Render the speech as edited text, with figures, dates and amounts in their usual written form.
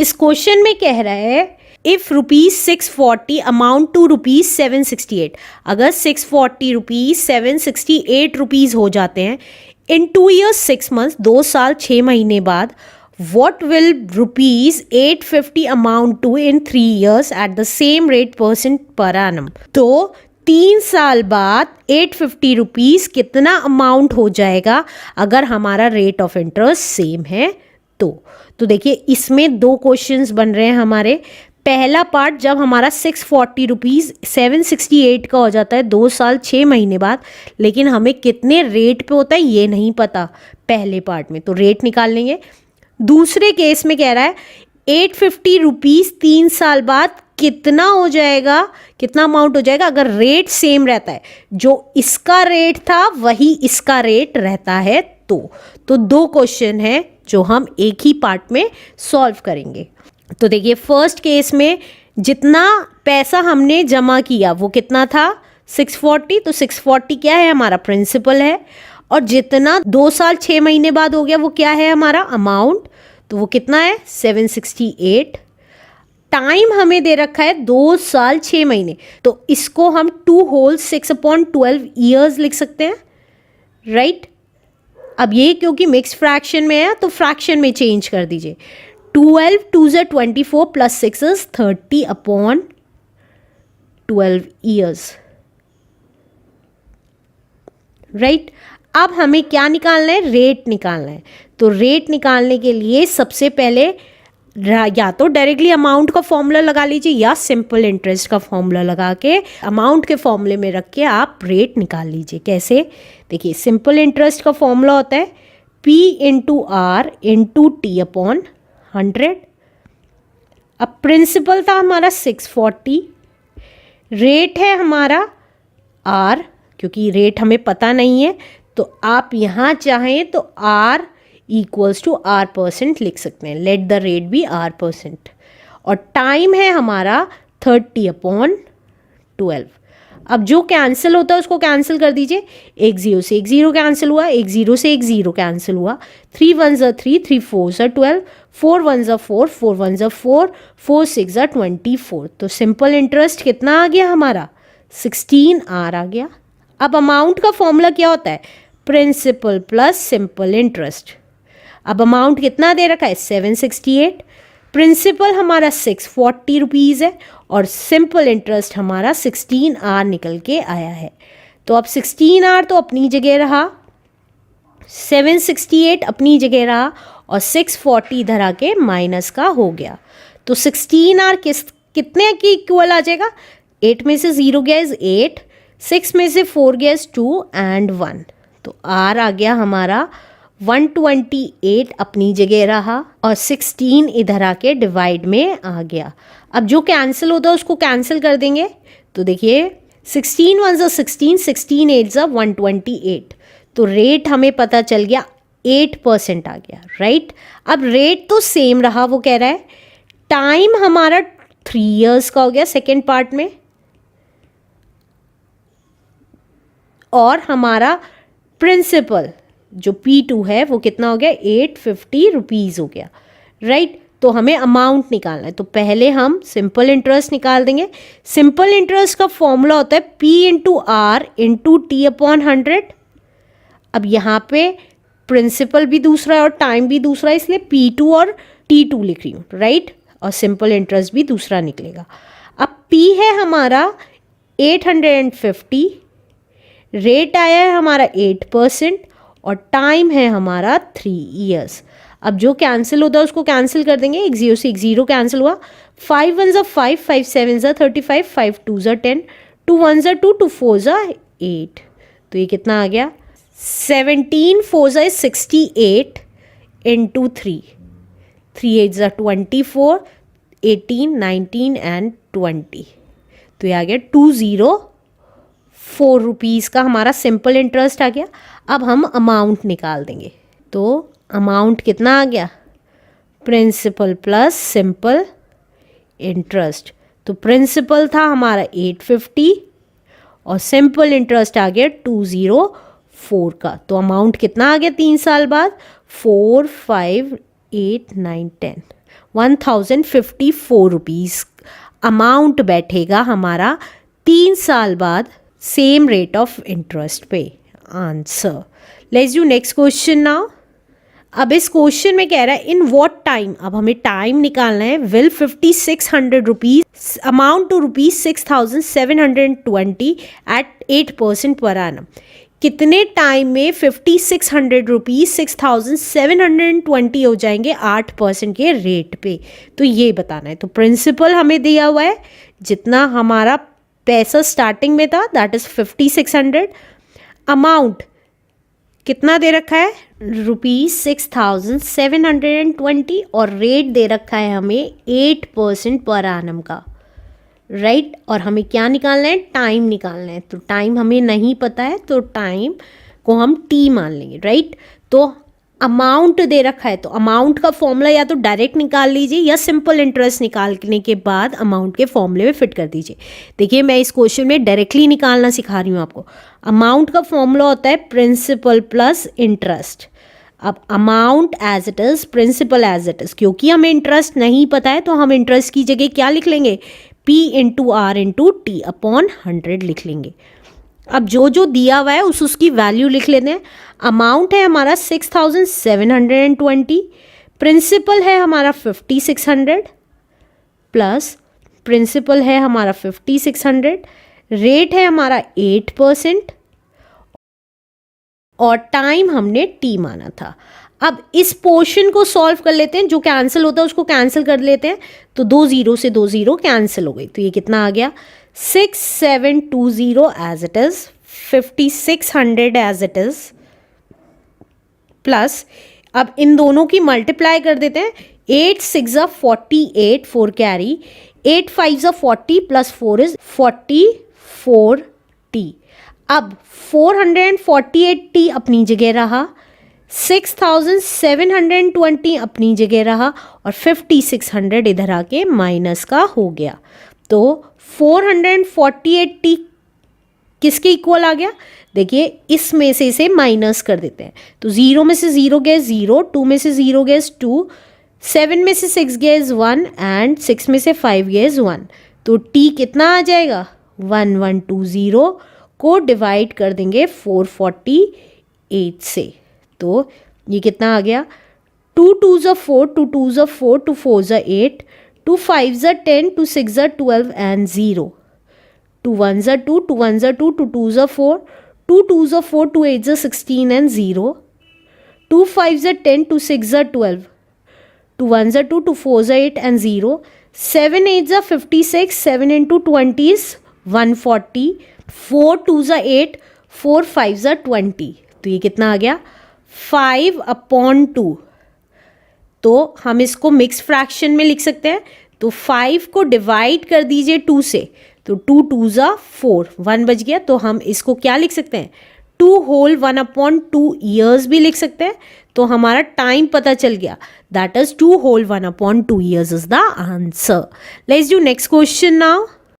इस क्वेश्चन में कह रहा है इफ ₹640 अमाउंट टू ₹768, अगर 640 रुपीज 768 रुपीज हो जाते हैं इन 2 years 6 months, 2 साल 6 महीने बाद, what will ₹850 amount to in 3 years at the same rate % per annum? तो 3 साल बाद 850 रुपीज कितना अमाउंट हो जाएगा अगर हमारा रेट ऑफ इंटरेस्ट सेम है तो देखिए इसमें 2 क्वेश्चंस बन रहे हैं हमारे। पहला पार्ट जब हमारा 640 रुपीज़ 768 का हो जाता है 2 साल 6 महीने बाद, लेकिन हमें कितने रेट पे होता है ये नहीं पता पहले पार्ट में, तो रेट निकाल लेंगे। दूसरे केस में कह रहा है 850 रुपीज़ 3 साल बाद कितना हो जाएगा, कितना अमाउंट हो जाएगा अगर रेट सेम रहता है, जो इसका रेट था वही इसका रेट रहता है। तो 2 क्वेश्चन है जो हम एक ही पार्ट में सॉल्व करेंगे। तो देखिए फर्स्ट केस में जितना पैसा हमने जमा किया वो कितना था 640, तो 640 क्या है हमारा प्रिंसिपल है, और जितना 2 साल 6 महीने बाद हो गया वो क्या है हमारा अमाउंट, तो वो कितना है 768। टाइम हमें दे रखा है 2 साल 6 महीने, तो इसको हम 2 होल 6/12 ईयर्स लिख सकते हैं, राइट। अब ये क्योंकि मिक्स फ्रैक्शन में है तो फ्रैक्शन में चेंज कर दीजिए। 12 2s are 24 plus 6 is 30/12 years, right. अब हमें क्या निकालना है, रेट निकालना है। तो रेट निकालने के लिए सबसे पहले या तो डायरेक्टली अमाउंट का फॉर्मूला लगा लीजिए या सिंपल इंटरेस्ट का फॉर्मूला लगा के अमाउंट के फॉर्मूले में रख के आप रेट निकाल लीजिए। कैसे, देखिए सिंपल इंटरेस्ट का फॉर्मूला होता है P into R into T/100। अब प्रिंसिपल था हमारा 640, रेट है हमारा R, क्योंकि रेट हमें पता नहीं है तो आप यहाँ चाहें तो R इक्वल्स टू R% लिख सकते हैं, let the rate be R%। और टाइम है हमारा 30/12। अब जो कैंसिल होता है उसको कैंसिल कर दीजिए, 1 0 से 1 0 कैंसिल हुआ, 1 0 से 1 0 कैंसिल हुआ, 3 1s are 3, 3 4s are 12, 4 1s are 4, 4 1s are 4, 4 6 are 24। तो सिंपल इंटरेस्ट कितना आ गया हमारा 16R आ गया। अब अमाउंट का फॉर्मूला क्या होता है, प्रिंसिपल प्लस सिंपल इंटरेस्ट। अब अमाउंट कितना दे रखा है 768, प्रिंसिपल हमारा 640 रुपीज़ है और सिंपल इंटरेस्ट हमारा 16R निकल के आया है। तो अब 16R तो अपनी जगह रहा, 768 अपनी जगह रहा और 640 इधर आके माइनस का हो गया। तो 16R कितने के इक्वल आ जाएगा, 8 में से 0 गया इज 8, 6 में से 4 गया इज 2 एंड 1। तो R आ गया हमारा 128 अपनी जगह रहा और 16 इधर आके डिवाइड में आ गया। अब जो कैंसिल होता है उसको कैंसिल कर देंगे। तो देखिए 16 1s are 16, 16 8s are 128। तो रेट हमें पता चल गया 8% आ गया, राइट। अब रेट तो सेम रहा, वो कह रहा है टाइम हमारा 3 years का हो गया सेकेंड पार्ट में, और हमारा प्रिंसिपल जो P2 है वो कितना हो गया 850 रुपीज़ हो गया, राइट। तो हमें अमाउंट निकालना है, तो पहले हम सिंपल इंटरेस्ट निकाल देंगे। सिंपल इंटरेस्ट का फॉर्मूला होता है P into R into T/100। अब यहाँ पे प्रिंसिपल भी दूसरा है और टाइम भी दूसरा है, इसलिए P2 और T2 लिख रही हूँ, राइट। और सिंपल इंटरेस्ट भी दूसरा निकलेगा। अब P है हमारा 850, रेट आया है हमारा 8% और टाइम है हमारा 3 years। अब जो कैंसिल होता है उसको कैंसिल कर देंगे, 1 0 से 1 0 कैंसिल हुआ, 5 1s are 5, 5 7s are 35, 5 2s are 10, 2 1s are 2, 2 4s are 8। तो ये कितना आ गया 17 4s are 68 into 3, 3 8s are 24, 18 19 and 20। तो ये आ गया 204 रुपीज़ का हमारा सिंपल इंटरेस्ट आ गया। अब हम अमाउंट निकाल देंगे, तो अमाउंट कितना आ गया प्रिंसिपल प्लस सिंपल इंटरेस्ट। तो प्रिंसिपल था हमारा 850 और सिंपल इंटरेस्ट आ गया 204 का। तो अमाउंट कितना आ गया 3 साल बाद 4 5 8 9 10, 1054 रुपीज़ अमाउंट बैठेगा हमारा 3 साल बाद सेम रेट ऑफ इंटरेस्ट पे। Answer. Let's do next question now. अब इस क्वेश्चन में कह रहा है इन व्हाट टाइम, अब हमें टाइम निकालना है, will 5600 rupees amount to rupees 6720 at 8% पर एनम। कितने टाइम में 5600 रुपीज 6720 हो जाएंगे 8% के रेट पे, तो ये बताना है। तो प्रिंसिपल हमें दिया हुआ है, जितना हमारा पैसा स्टार्टिंग में था दैट इज 5600, अमाउंट कितना दे रखा है रुपीज 6720 और रेट दे रखा है हमें 8% पर एनम का, राइट। और हमें क्या निकालना है, टाइम निकालना है। तो टाइम हमें नहीं पता है तो टाइम को हम टी मान लेंगे, राइट। तो अमाउंट दे रखा है तो अमाउंट का फॉर्मूला या तो डायरेक्ट निकाल लीजिए या सिंपल इंटरेस्ट निकालने के बाद अमाउंट के फॉर्मूले में फिट कर दीजिए। देखिए मैं इस क्वेश्चन में डायरेक्टली निकालना सिखा रही हूँ आपको। अमाउंट का फॉर्मूला होता है प्रिंसिपल प्लस इंटरेस्ट। अब amount as it is, principal as it is, क्योंकि हमें इंटरेस्ट नहीं पता है तो हम इंटरेस्ट की जगह क्या लिख लेंगे, P into R into T upon 100 लिख लेंगे। अब जो जो दिया हुआ है उसकी वैल्यू लिख लेते हैं। अमाउंट है हमारा 6720, प्रिंसिपल है हमारा 5600 प्लस प्रिंसिपल है हमारा 5600, रेट है हमारा 8% और टाइम हमने टी माना था। अब इस पोर्शन को सॉल्व कर लेते हैं, जो कैंसिल होता है उसको कैंसिल कर लेते हैं, तो 2 0 से 2 0 कैंसिल हो गई। तो ये कितना आ गया 6720 as it is, 5600 as it is, plus अब इन दोनों की मल्टीप्लाई कर देते हैं। 8 6 48 4 कैरी, 8 5 40 प्लस 4 इज 44t। अब 448t अपनी जगह रहा, 6720 अपनी जगह रहा और 5600 इधर आके माइनस का हो गया। तो 448t किसके इक्वल आ गया, देखिए इसमें से इसे माइनस कर देते हैं। तो 0 में से 0 गए 0, 2 में से 0 गए 2, 7 में से 6 गए 1 एंड 6 में से 5 गए 1। तो t कितना आ जाएगा 1120 को डिवाइड कर देंगे 448 से। तो ये कितना आ गया 2 2 4, 2 2 4, 2 4 8, 2 5 10, 2 6 12 and 0, 2 1 2, 2 1 2, 2 2 4, 2 2 4, 2 8 16 and 0, 2 5 10, 2 6 12, 2 1 2, 2 4 8 and 0, 7 8 56, 7 into 20 is 140, 4 2 8, 4 5 20। तो ये कितना आ गया 5/2। तो हम इसको मिक्स फ्रैक्शन में लिख सकते हैं। तो 5 को डिवाइड कर दीजिए 2 से, तो 2 2 4, 1 बच गया। तो हम इसको क्या लिख सकते हैं 2 होल 1/2 ईयर्स भी लिख सकते हैं। तो हमारा टाइम पता चल गया, that is 2 whole 1/2 years is the answer. Let's do next question now.